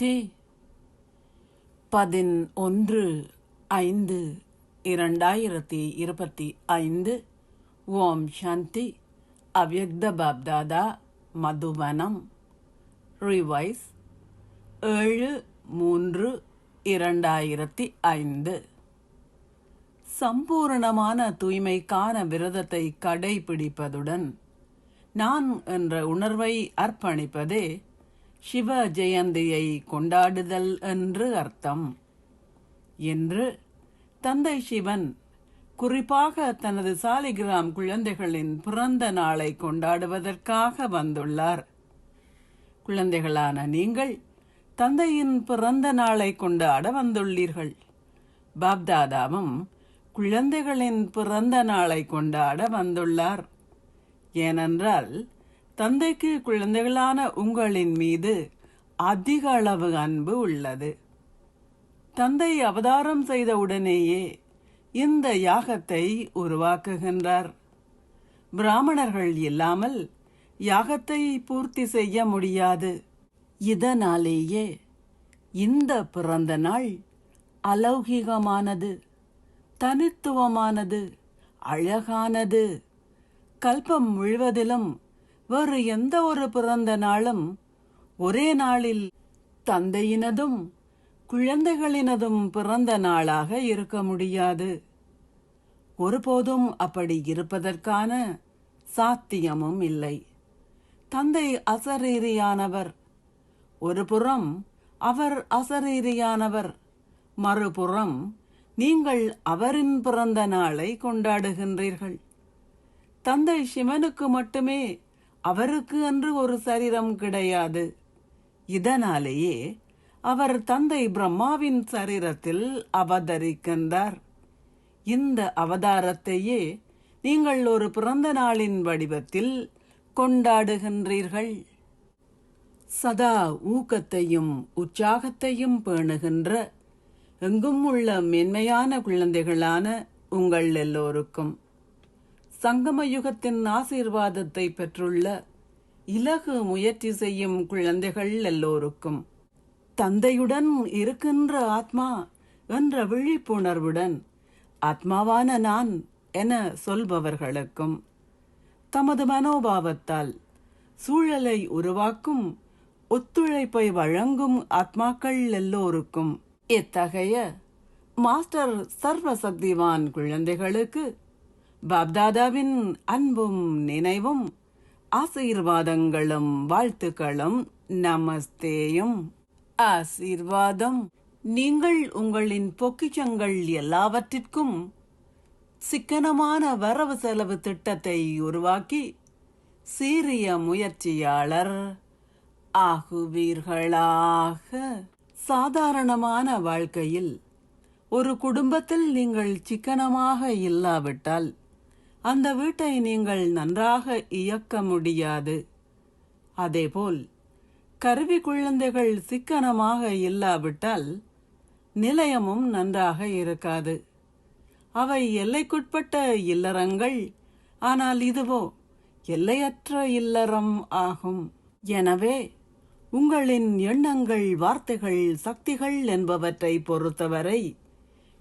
சாந்தி. 11/5/2025. ஓம் சாந்தி. அவ்யக்த பாப்தாதா, மதுவனம். ரிவைஸ் 7/3/2005. சம்பூரணமான தூய்மைக்கான விரதத்தை கடைபிடிப்பதுடன் நான் என்ற உணர்வை அர்ப்பணிப்பதே சிவ ஜெயந்தியை கொண்டாடுதல் என்று அர்த்தம் என்று தந்தை சிவன் குறிப்பாக தனது சாலிகிராம் குழந்தைகளின் பிறந்த நாளை கொண்டாடுவதற்காக வந்துள்ளார். குழந்தைகளான நீங்கள் தந்தையின் பிறந்த நாளை கொண்டாட வந்துள்ளீர்கள். பாப்தாதாவும் குழந்தைகளின் பிறந்த நாளை கொண்டாட வந்துள்ளார். ஏனென்றால் தந்தைக்கு குழந்தைகளான உங்களின் மீது அதிக அளவு அன்பு உள்ளது. தந்தை அவதாரம் செய்த உடனேயே இந்த யாகத்தை உருவாக்குகின்றார். பிராமணர்கள் இல்லாமல் யாகத்தை பூர்த்தி செய்ய முடியாது. இதனாலேயே இந்த பிறந்த நாள் அலௌகிகமானது, தனித்துவமானது, அழகானது. கல்பம் முழுவதிலும் வேறு எந்த ஒரு பிறந்த நாளும் ஒரே நாளில் தந்தையினதும் குழந்தைகளினதும் பிறந்த நாளாக இருக்க முடியாது. ஒருபோதும் அப்படி இருப்பதற்கான சாத்தியமும் இல்லை. தந்தை அசரீரியானவர். ஒரு புறம் அவர் அசரீரியானவர், மறுபுறம் நீங்கள் அவரின் பிறந்த நாளை கொண்டாடுகின்றீர்கள். தந்தை சிவனுக்கு மட்டுமே அவருக்கு என்று ஒரு சரீரம் கிடையாது. இதனாலேயே அவர் தந்தை பிரம்மாவின் சரீரத்தில் அவதரிக்கின்றார். இந்த அவதாரத்தையே நீங்கள் ஒரு பிறந்த நாளின் வடிவத்தில் கொண்டாடுகின்றீர்கள். சதா ஊக்கத்தையும் உற்சாகத்தையும் பேணுகின்ற எங்கும் உள்ள மென்மையான குழந்தைகளான உங்கள் எல்லோருக்கும், சங்கம யுகத்தின் ஆசீர்வாதத்தை பெற்றுள்ள இலகு முயற்சி செய்யும் குழந்தைகள் எல்லோருக்கும், தந்தையுடன் இருக்கின்ற ஆத்மா என்ற விழிப்புணர்வுடன் ஆத்மாவான நான் என சொல்பவர்களுக்கும், தமது மனோபாவத்தால் சூழலை உருவாக்கும் ஒத்துழைப்பை வழங்கும் ஆத்மாக்கள் எல்லோருக்கும், இத்தகைய மாஸ்டர் சர்வசக்திவான் குழந்தைகளுக்கு பாப்தாதாவின் அன்பும் நினைவும் ஆசீர்வாதங்களும் வாழ்த்துக்களும் நமஸ்தேயும். ஆசீர்வாதம். நீங்கள் உங்களின் பொக்கிஷங்கள் எல்லாவற்றிற்கும் சிக்கனமான வரவு செலவு திட்டத்தை உருவாக்கி சீரிய முயற்சியாளர் ஆகுவீர்களாக. சாதாரணமான வாழ்க்கையில் ஒரு குடும்பத்தில் நீங்கள் சிக்கனமாக இல்லாவிட்டால் அந்த வீட்டை நீங்கள் நன்றாக இயக்க முடியாது. அதேபோல் கருவி குழந்தைகள் சிக்கனமாக இல்லாவிட்டால் நிலையமும் நன்றாக இருக்காது. அவை எல்லைக்குட்பட்ட இல்லறங்கள், ஆனால் இதுவோ எல்லையற்ற இல்லறம் ஆகும். எனவே உங்களின் எண்ணங்கள், வார்த்தைகள், சக்திகள் என்பவற்றை பொறுத்தவரை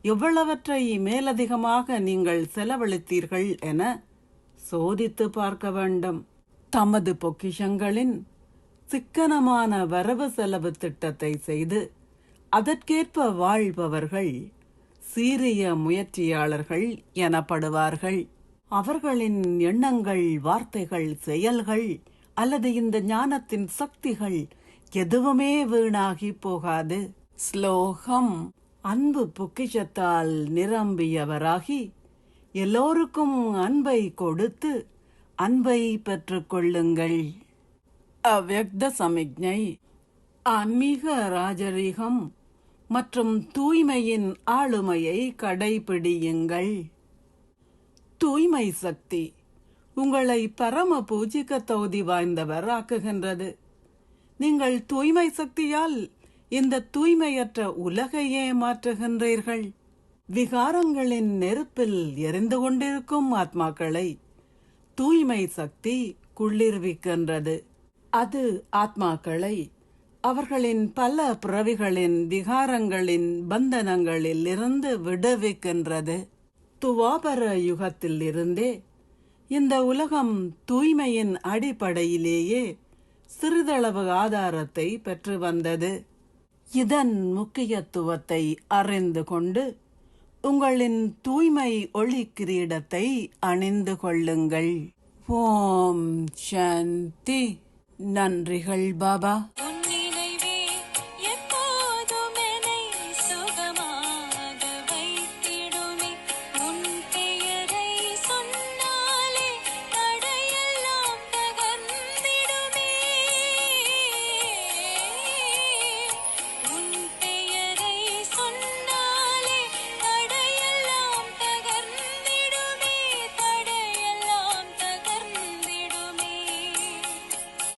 எவ்வளவற்றை மேலதிகமாக நீங்கள் செலவழித்தீர்கள் என சோதித்து பார்க்க வேண்டும். தமது பொக்கிஷங்களின் சிக்கனமான வரவு செலவு திட்டத்தை செய்து அதற்கேற்ப வாழ்பவர்கள் சீரிய முயற்சியாளர்கள் எனப்படுவார்கள். அவர்களின் எண்ணங்கள், வார்த்தைகள், செயல்கள் அல்லது இந்த ஞானத்தின் சக்திகள் எதுவுமே வீணாகி போகாது. ஸ்லோகம். அன்பு பொக்கிஷத்தால் நிரம்பியவராகி எல்லோருக்கும் அன்பை கொடுத்து அன்பை பெற்றுக்கொள்ளுங்கள். அவ்யக்த சமிக்ஞை. ஆன்மீக ராஜரீகம் மற்றும் தூய்மையின் ஆளுமையை கடைபிடியுங்கள். தூய்மை சக்தி உங்களை பரம பூஜிக்க தகுதி வாய்ந்தவர் ஆக்குகின்றது. நீங்கள் தூய்மை சக்தியால் இந்த தூய்மையற்ற உலகையே மாற்றுகின்றீர்கள். விகாரங்களின் நெருப்பில் எரிந்து கொண்டிருக்கும் ஆத்மாக்களை தூய்மை சக்தி குளிர்விக்கின்றது. அது ஆத்மாக்களை அவர்களின் பல பிறவிகளின் விகாரங்களின் பந்தனங்களில் இருந்து விடுவிக்கின்றது. துவாபர யுகத்தில் இருந்தே இந்த உலகம் தூய்மையின் அடிப்படையிலேயே சிறிதளவு ஆதாரத்தை பெற்று வந்தது. இதன் முக்கியத்துவத்தை அறிந்து கொண்டு உங்களின் தூய்மை ஒளி கிரீடத்தை அணிந்து கொள்ளுங்கள். ஓம் சாந்தி. நன்றிகள் பாபா.